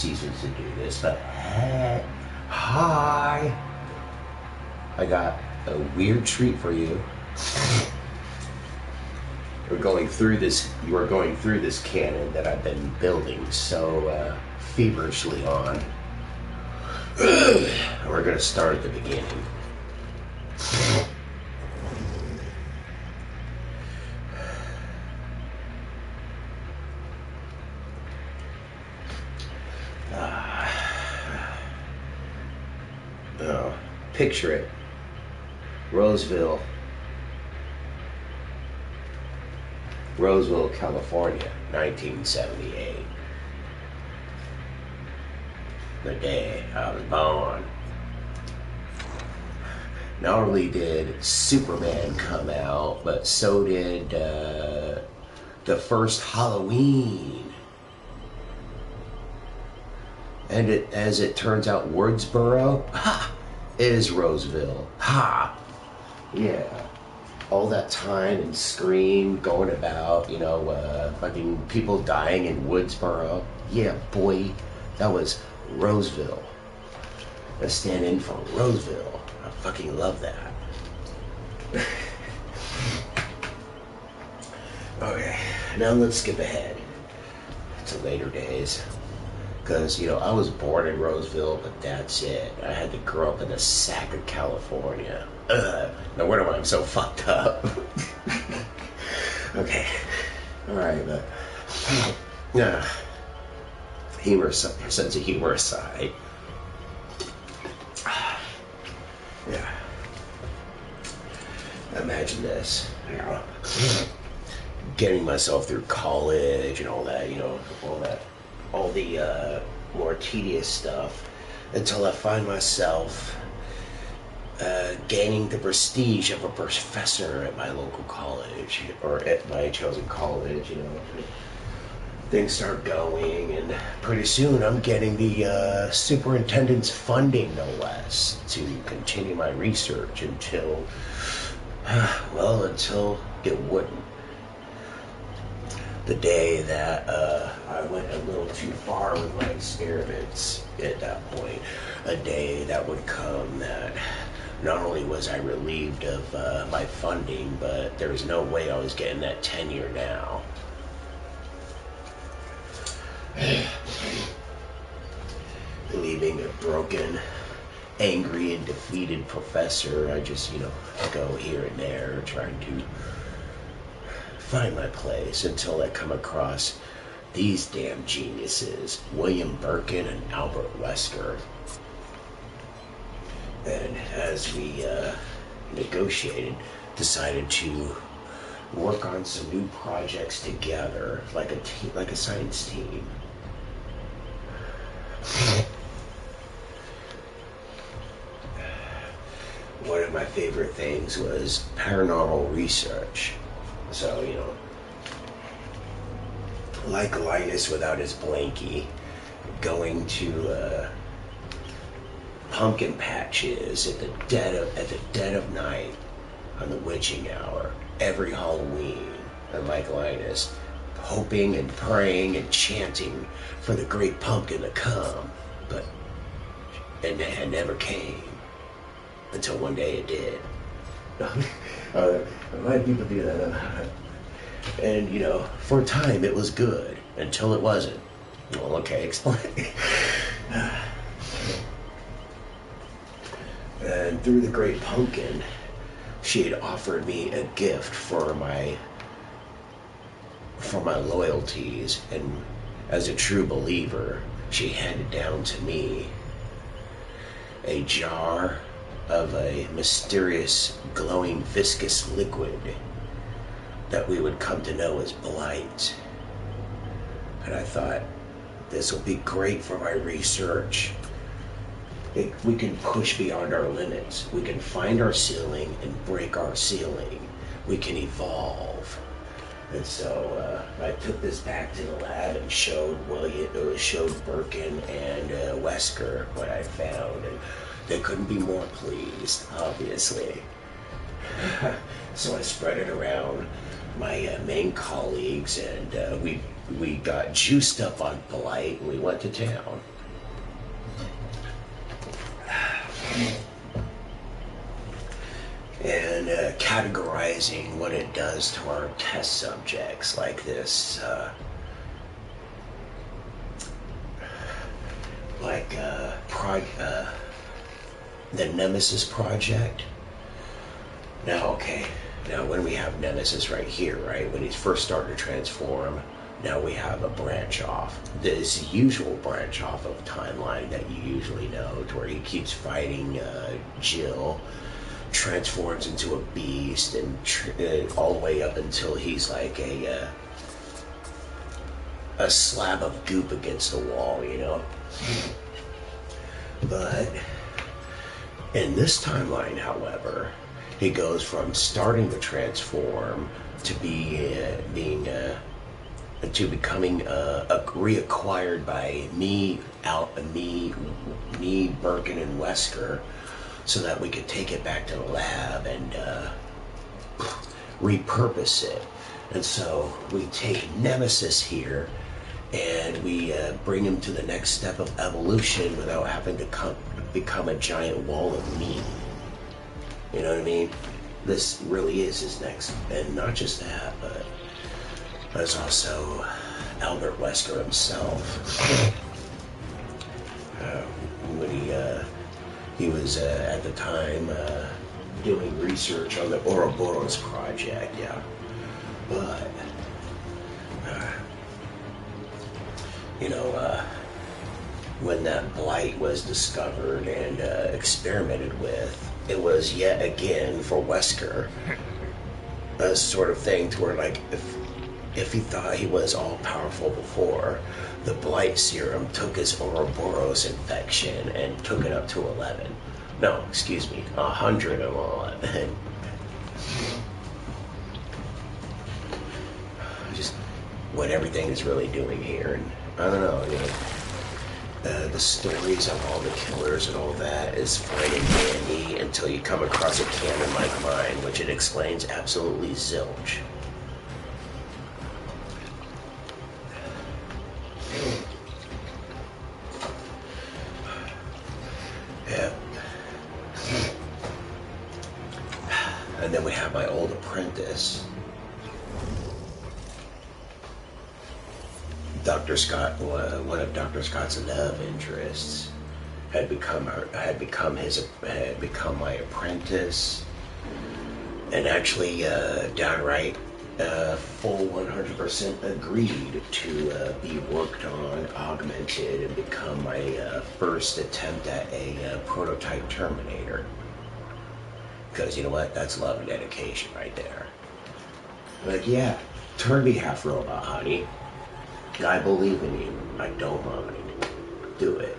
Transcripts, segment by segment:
seasons to do this, but hey, hi, I got a weird treat for you. We're going through this. You are going through this canon that I've been building so feverishly on. We're going to start at the beginning. Picture it. Roseville, California, 1978. The day I was born. Not only did Superman come out, but so did the first Halloween. And as it turns out, Woodsboro, ha, is Roseville. Ha! Yeah. All that time and Scream going about, fucking people dying in Woodsboro. Yeah, boy, that was Roseville. I stand in for Roseville. I fucking love that. Okay, now let's skip ahead to later days. Because, I was born in Roseville, but that's it. I had to grow up in the sack of California. Ugh. No wonder why I'm so fucked up. Okay. Alright, but... sense of humor aside. Yeah. Imagine this. Getting myself through college and all that, all the more tedious stuff until I find myself gaining the prestige of a professor at my local college or at my chosen college. Things start going, and pretty soon I'm getting the superintendent's funding, no less, to continue my research until it wouldn't. The day that I went a little too far with my experiments at that point, a day that would come that not only was I relieved of my funding, but there was no way I was getting that tenure now. Leaving a broken, angry, and defeated professor, I just, go here and there trying to find my place until I come across these damn geniuses, William Birkin and Albert Wesker. And as we negotiated, decided to work on some new projects together, like a science team. One of my favorite things was paranormal research. So, like Linus without his blankie, going to pumpkin patches at the dead of night on the witching hour every Halloween, and like Linus, hoping and praying and chanting for the great pumpkin to come, but it never came until one day it did. Why do people do that? And, for a time it was good, until it wasn't. Well, okay, explain. And through the great pumpkin, she had offered me a gift for my loyalties, and as a true believer, she handed down to me a jar of a mysterious, glowing, viscous liquid that we would come to know as blight. And I thought, this will be great for my research. We can push beyond our limits. We can find our ceiling and break our ceiling. We can evolve. And so I took this back to the lab and showed Birkin and Wesker what I found, and they couldn't be more pleased, obviously. So I spread it around my main colleagues, and we got juiced up on Blight, and we went to town. And categorizing what it does to our test subjects, like this, the Nemesis Project. Now, okay, now when we have Nemesis right here, right, when he's first starting to transform, now we have a branch off. This usual branch off of timeline that you usually know, to where he keeps fighting Jill, transforms into a beast, and all the way up until he's like a slab of goop against the wall, you know? But in this timeline, however, he goes from starting to transform to becoming reacquired by me, Birkin, and Wesker, so that we could take it back to the lab and repurpose it. And so we take Nemesis here and we bring him to the next step of evolution without having to become a giant wall of meat. You know what I mean? This really is his next, and not just that, but there's also Albert Wesker himself. When he was at the time doing research on the Ouroboros project, yeah. But when that blight was discovered and experimented with, it was yet again for Wesker a sort of thing to where, like, if he thought he was all powerful before, the blight serum took his Ouroboros infection and took it up to 11. No, excuse me, 111. Just what everything is really doing here, and I don't know, the stories of all the killers and all that is fine and dandy until you come across a canon like mine, which it explains absolutely zilch. Yeah. And then we have my old apprentice, Dr. Scott. One of Dr. Scott's love interests had become my apprentice, and actually downright full 100% agreed to be worked on, augmented, and become my first attempt at a prototype Terminator. Because you know what? That's love and dedication right there. But yeah, turn me half robot, honey. I believe in you. I don't mind. Do it.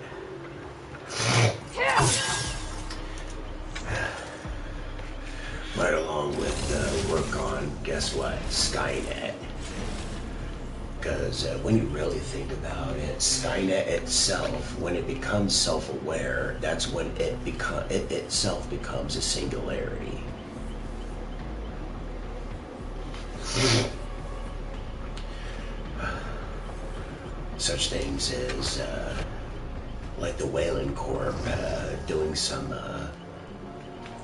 Right along with work on, guess what? Skynet. Because when you really think about it, Skynet itself, when it becomes self-aware, that's when it itself becomes a singularity. Such things as like the Weyland Corp doing some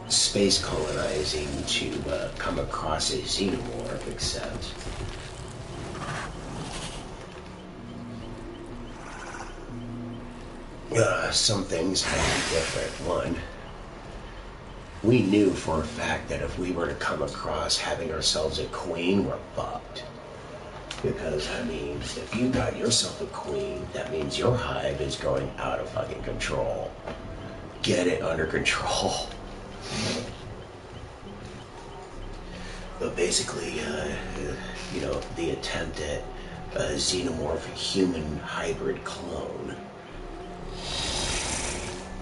space colonizing to come across a xenomorph, except some things had to be different. One, we knew for a fact that if we were to come across having ourselves a queen, we're fucked. Because, I mean, if you got yourself a queen, that means your hive is going out of fucking control. Get it under control. But basically, the attempt at a xenomorph human hybrid clone.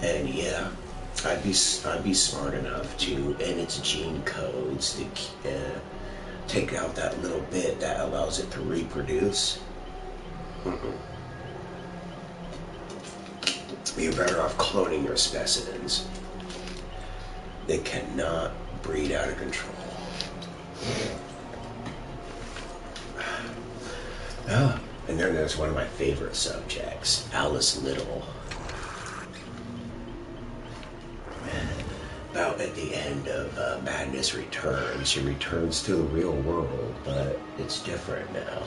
And yeah, I'd be smart enough to, in its gene codes, to take out that little bit that allows it to reproduce. You're better off cloning your specimens. They cannot breed out of control. Ah, and then there's one of my favorite subjects, Alice Little. About at the end of Madness Returns, she returns to the real world, but it's different now.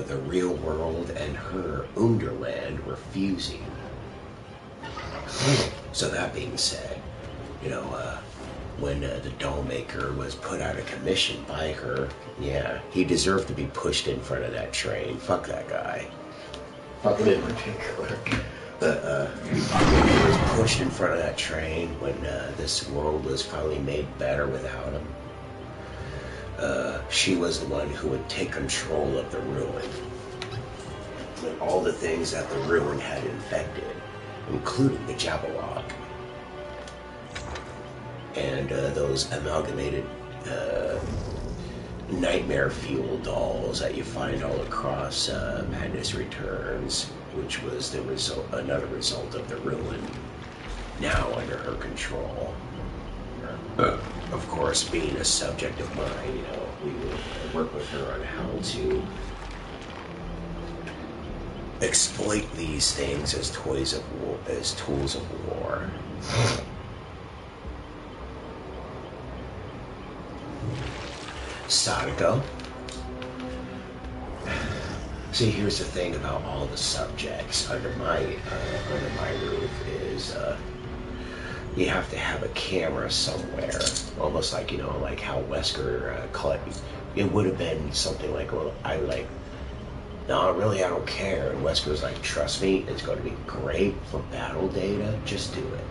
The real world and her Underland were fusing. So that being said, when the doll maker was put out of commission by her, yeah, he deserved to be pushed in front of that train. Fuck that guy. Fuck him in particular. He was pushed in front of that train when this world was finally made better without him. She was the one who would take control of the ruin. And all the things that the ruin had infected, including the Jabberwock. And those amalgamated nightmare fuel dolls that you find all across Madness Returns, which was another result of the ruin, now under her control. Of course, being a subject of mine, we would work with her on how to exploit these things as toys of war, as tools of war. Sadako. See, here's the thing about all the subjects under my roof is you have to have a camera somewhere, almost like like how Wesker collected. It would have been something like, well, no, really, I don't care. And Wesker's like, trust me, it's going to be great for battle data. Just do it.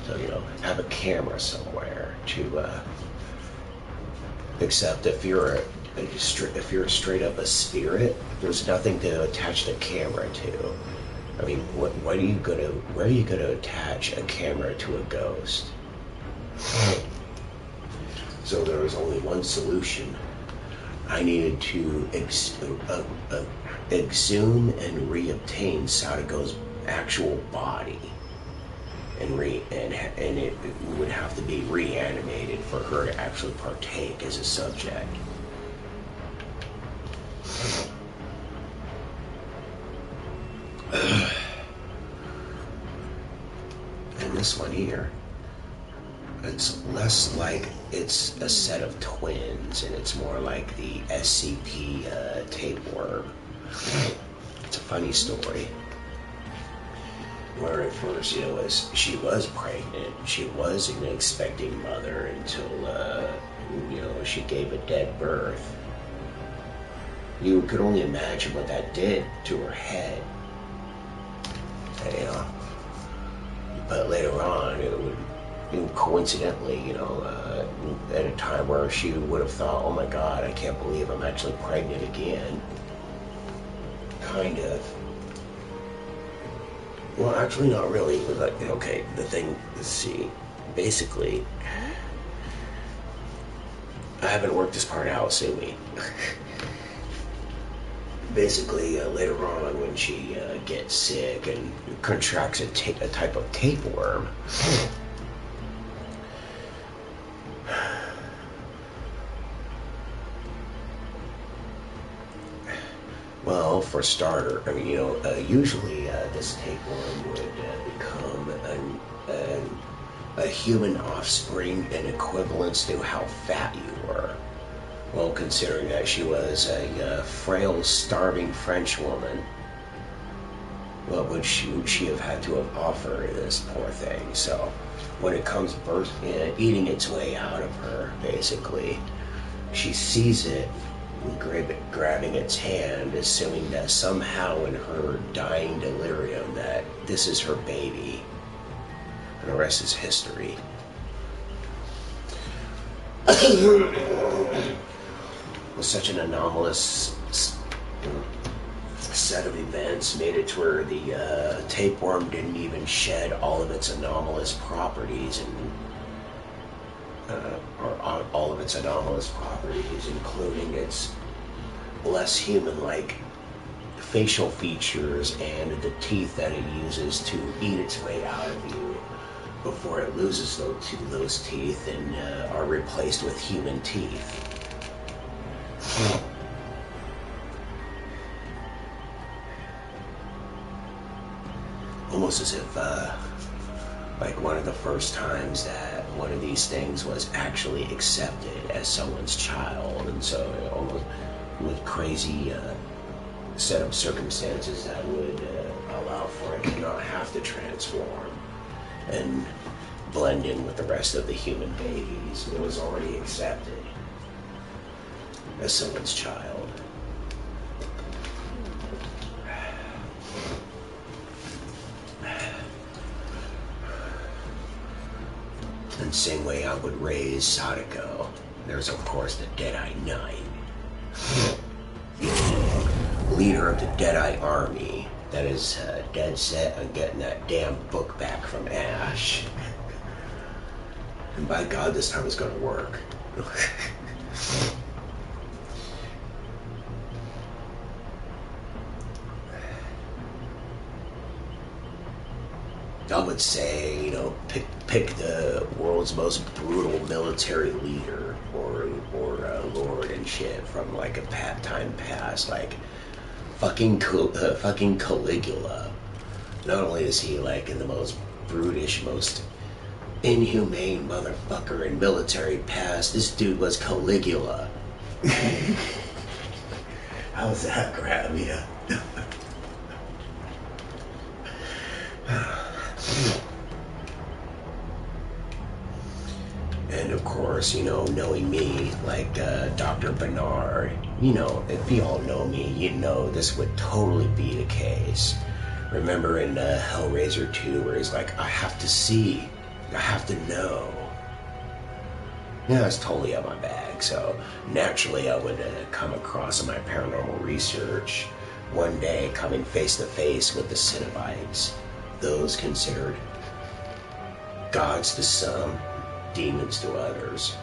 So have a camera somewhere to. Except if you're straight up a spirit, there's nothing to attach the camera to. I mean, where are you gonna attach a camera to a ghost? So there was only one solution. I needed to exhume and reobtain Sadako's actual body. And it would have to be reanimated for her to actually partake as a subject. And this one here, it's less like it's a set of twins, and it's more like the S.C.P. tapeworm. It's a funny story. Where at first, as she was pregnant, she was an expecting mother until, she gave a dead birth. You could only imagine what that did to her head. But later on, it would coincidentally, at a time where she would have thought, oh my God, I can't believe I'm actually pregnant again. Kind of. Well, actually, not really. Okay, the thing, let's see. Basically, I haven't worked this part out, so basically, later on, when she gets sick and contracts a type of tapeworm, well, for starter, I mean, usually this tapeworm would become a human offspring in equivalence to how fat you were. Well, considering that she was a frail, starving French woman, what would she have had to have offered this poor thing? So, when it comes eating its way out of her, basically, she sees it, grabbing its hand, assuming that somehow in her dying delirium that this is her baby, and the rest is history. Was such an anomalous set of events made it to where the tapeworm didn't even shed all of its anomalous properties, or all of its anomalous properties, including its less human-like facial features and the teeth that it uses to eat its way out of you before it loses those teeth and are replaced with human teeth. Almost as if, like one of the first times that one of these things was actually accepted as someone's child, and so almost with crazy set of circumstances that would allow for it to not have to transform and blend in with the rest of the human babies. It was already accepted as someone's child. And the same way I would raise Sadako, there's of course the Deadeye Nine, leader of the Deadeye Army that is dead set on getting that damn book back from Ash. And by God, this time it's gonna work. I would say, pick the world's most brutal military leader or lord and shit from like a time past, like fucking Caligula. Not only is he like in the most brutish, most inhumane motherfucker in military past, this dude was Caligula. How's that grab you? And of course, knowing me, like Dr. Bernard, if you all know me, this would totally be the case. Remember in Hellraiser 2 where he's like, I have to see, I have to know. Yeah, it's totally up my bag, so naturally I would come across in my paranormal research one day coming face to face with the Cenobites, those considered gods to some, demons to others.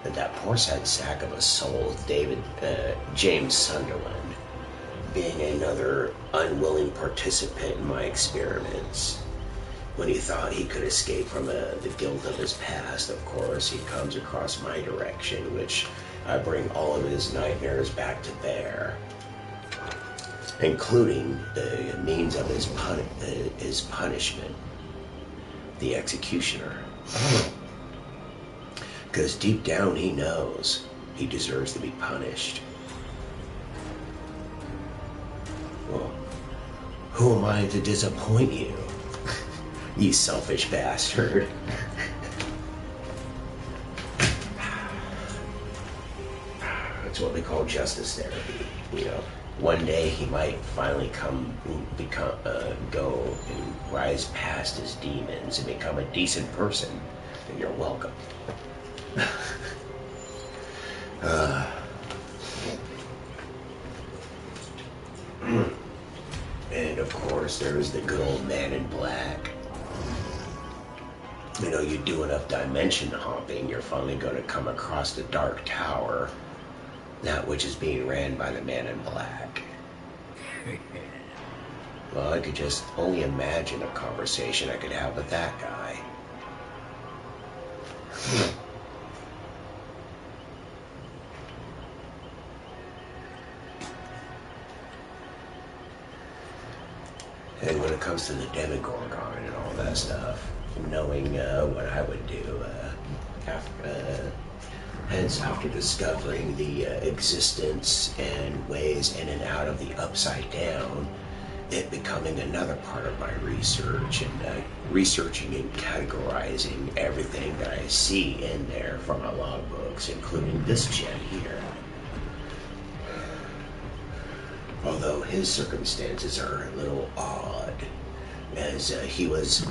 And that poor sad sack of a soul, James Sunderland, being another unwilling participant in my experiments. When he thought he could escape from the guilt of his past, of course, he comes across my direction, which I bring all of his nightmares back to bear, including the means of his punishment, the executioner. Because deep down he knows he deserves to be punished. Well, who am I to disappoint you, you selfish bastard? That's what we call justice therapy. One day he might finally go and rise past his demons and become a decent person. And you're welcome. And of course, there's the good old man in black. You do enough dimension hopping, you're finally going to come across the Dark Tower, that which is being ran by the man in black. Well, I could just only imagine a conversation I could have with that guy. And when it comes to the Demogorgon and all that stuff, knowing what I would do hence after discovering the existence and ways in and out of the Upside Down, it becoming another part of my research and researching and categorizing everything that I see in there from my logbooks, including this gem here. Although his circumstances are a little odd, as he was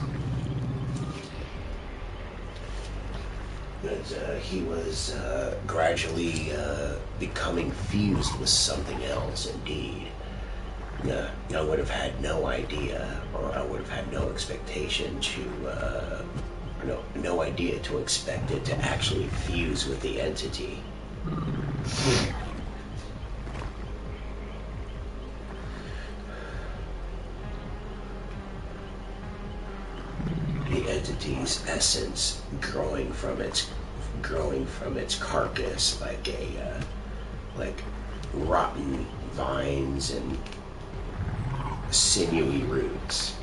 gradually becoming fused with something else indeed. I would have had no idea, or I would have had no expectation to, no idea to expect it to actually fuse with the entity. The entity's essence growing from its carcass like rotten vines and sinewy roots.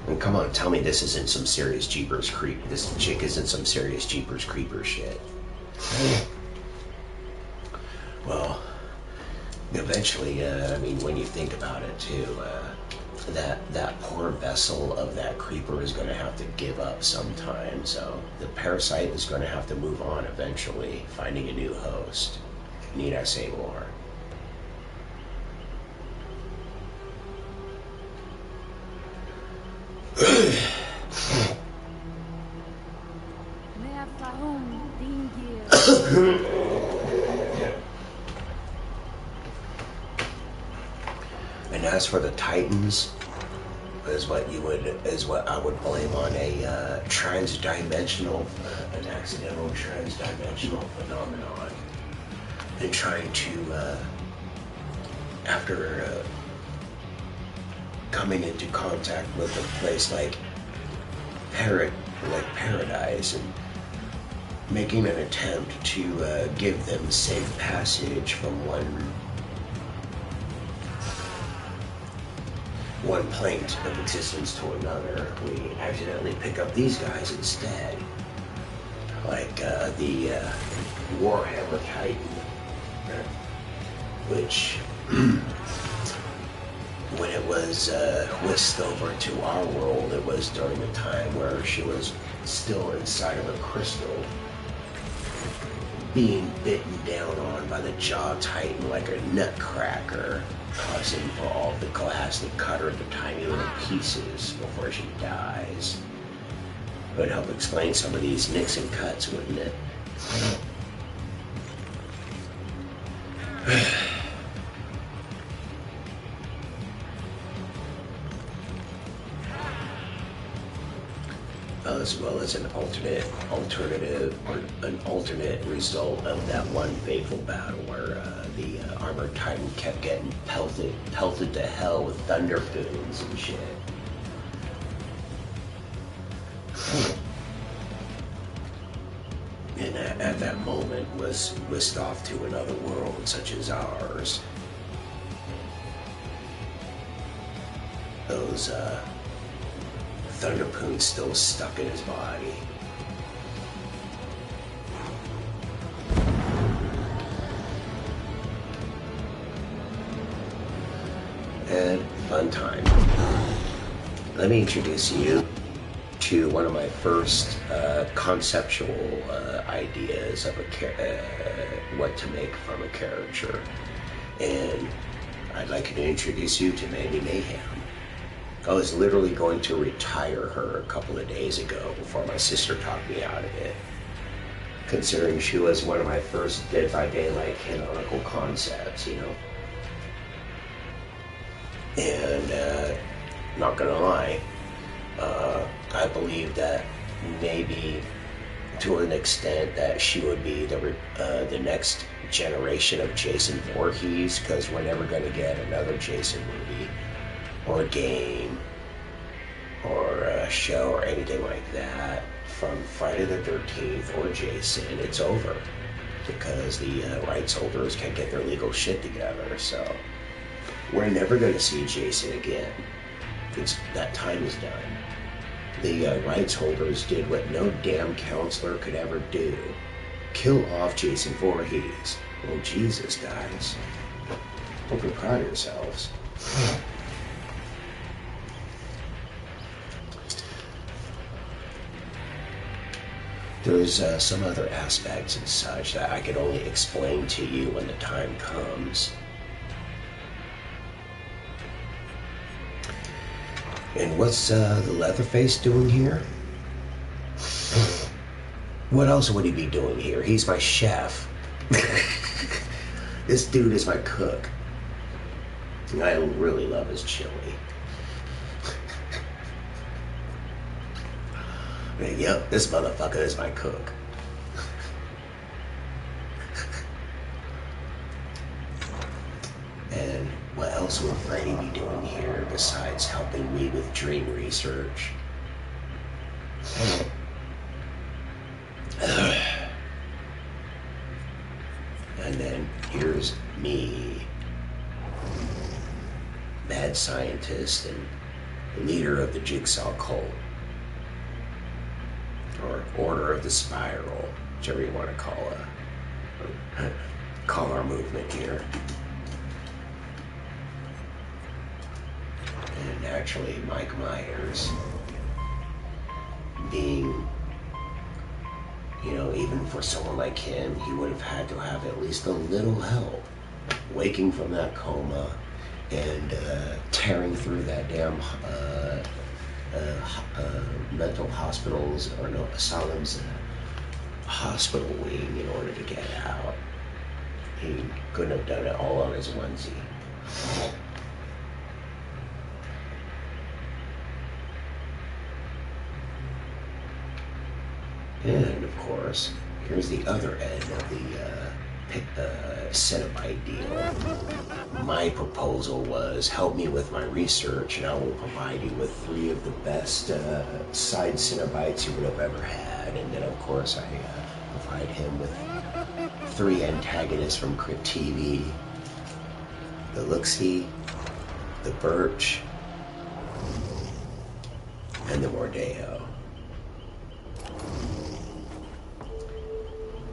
And come on, tell me this isn't some serious Jeepers creep. This chick isn't some serious Jeepers Creeper shit. Well, eventually, I mean, when you think about it too, that poor vessel of that creeper is going to have to give up sometime. So the parasite is going to have to move on eventually, finding a new host. Need I say more? And as for the Titans, is what I would blame on a an accidental transdimensional phenomenon, and trying to after coming into contact with a place like paradise, and making an attempt to give them safe passage from one plane of existence to another. We accidentally pick up these guys instead, like the Warhammer Titan, which when it was whisked over to our world, it was during the time where she was still inside of a crystal, being bitten down on by the Jaw Titan like a nutcracker, causing for all the glass to cut her into tiny little pieces before she dies. It would help explain some of these nicks and cuts, wouldn't it? As well as an alternate result of that one fateful battle where the armored Titan kept getting pelted to hell with thunder boons and shit. And at that moment was whisked off to another world such as ours. Those Thunderpoon's still stuck in his body. And fun time. Let me introduce you to one of my first conceptual ideas of what to make from a character. And I'd like to introduce you to Mandy Mayhem. I was literally going to retire her a couple of days ago before my sister talked me out of it, considering she was one of my first Dead by Daylight canonical concepts, you know. And not gonna lie, I believe that maybe to an extent that she would be the next generation of Jason Voorhees, because we're never gonna get another Jason movie or game or a show or anything like that from Friday the 13th or Jason. It's over because the rights holders can't get their legal shit together. So we're never going to see Jason again. That time is done. The rights holders did what no damn counselor could ever do: kill off Jason Voorhees. Well, Jesus, guys, hope you're proud of yourselves. There's some other aspects and such that I can only explain to you when the time comes. And what's the Leatherface doing here? What else would he be doing here? He's my chef. This dude is my cook. I really love his chili. Yep, this motherfucker is my cook. And what else would Freddy be doing here besides helping me with dream research? And then here's me, mad scientist and leader of the Jigsaw cult, or Order of the Spiral, whichever you want to call our movement here. And naturally, Mike Myers, being, you know, even for someone like him, he would have had to have at least a little help waking from that coma and tearing through that damn mental hospitals, or no, asylums, hospital wing in order to get out. He couldn't have done it all on his onesie. And of course, here's the other end of the Cenobite deal. My proposal was help me with my research and I will provide you with 3 of the best side Cenobites you would have ever had. And then of course I provide him with 3 antagonists from Crypt TV, the Looksee, the Birch, and the Mordeo.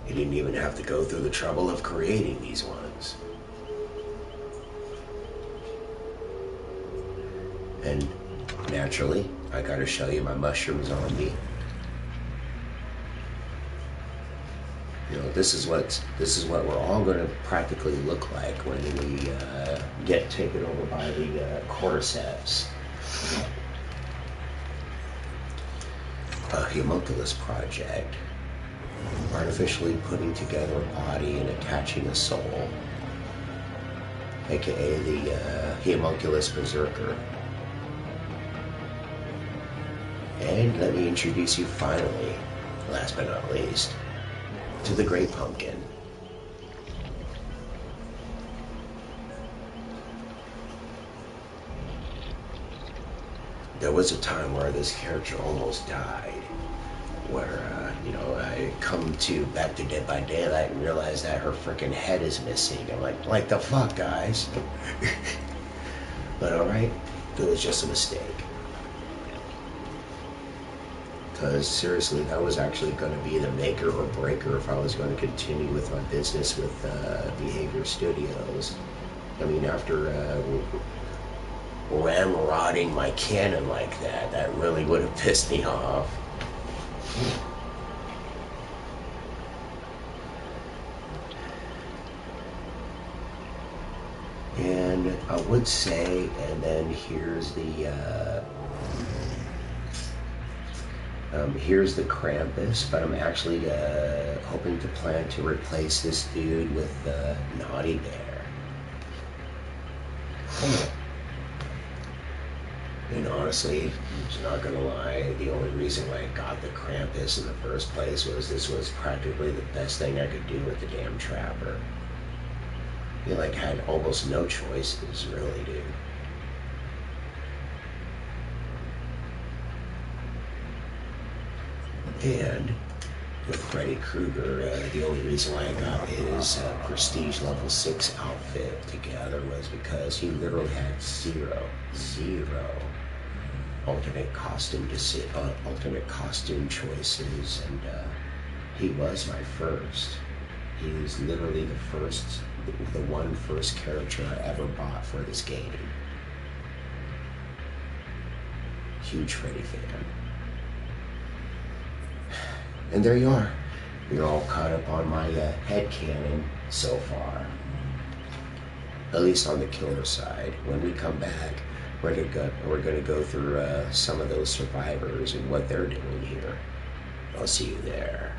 He didn't even have to go through the trouble of creating these ones. And naturally, I gotta show you my mushroom zombie. You know, this is what we're all gonna practically look like when we get taken over by the cordyceps. A homunculus project. Artificially putting together a body and attaching a soul, aka the homunculus berserker. And let me introduce you finally, last but not least, to the Great Pumpkin. There was a time where this character almost died, where you know, I come back to Dead by Daylight and realize that her freaking head is missing. I'm like the fuck, guys? But alright, it was just a mistake. Because seriously, that was actually going to be the maker or breaker if I was going to continue with my business with Behavior Studios. I mean, after ramrodding my canon like that, that really would have pissed me off. And I would say, and then here's the Krampus, but I'm actually hoping to plan to replace this dude with Naughty Bear. And honestly, I'm just not gonna lie, the only reason why I got the Krampus in the first place was this was practically the best thing I could do with the damn Trapper. You like had almost no choices, really, dude. And with Freddy Krueger, the only reason why I got his prestige level 6 outfit together was because he literally had zero alternate costume choices, and he was my first. He was literally the first character I ever bought for this game. Huge Freddy fan. And there you are. You're all caught up on my head canon so far. At least on the killer side. When we come back, we're gonna go through some of those survivors and what they're doing here. I'll see you there.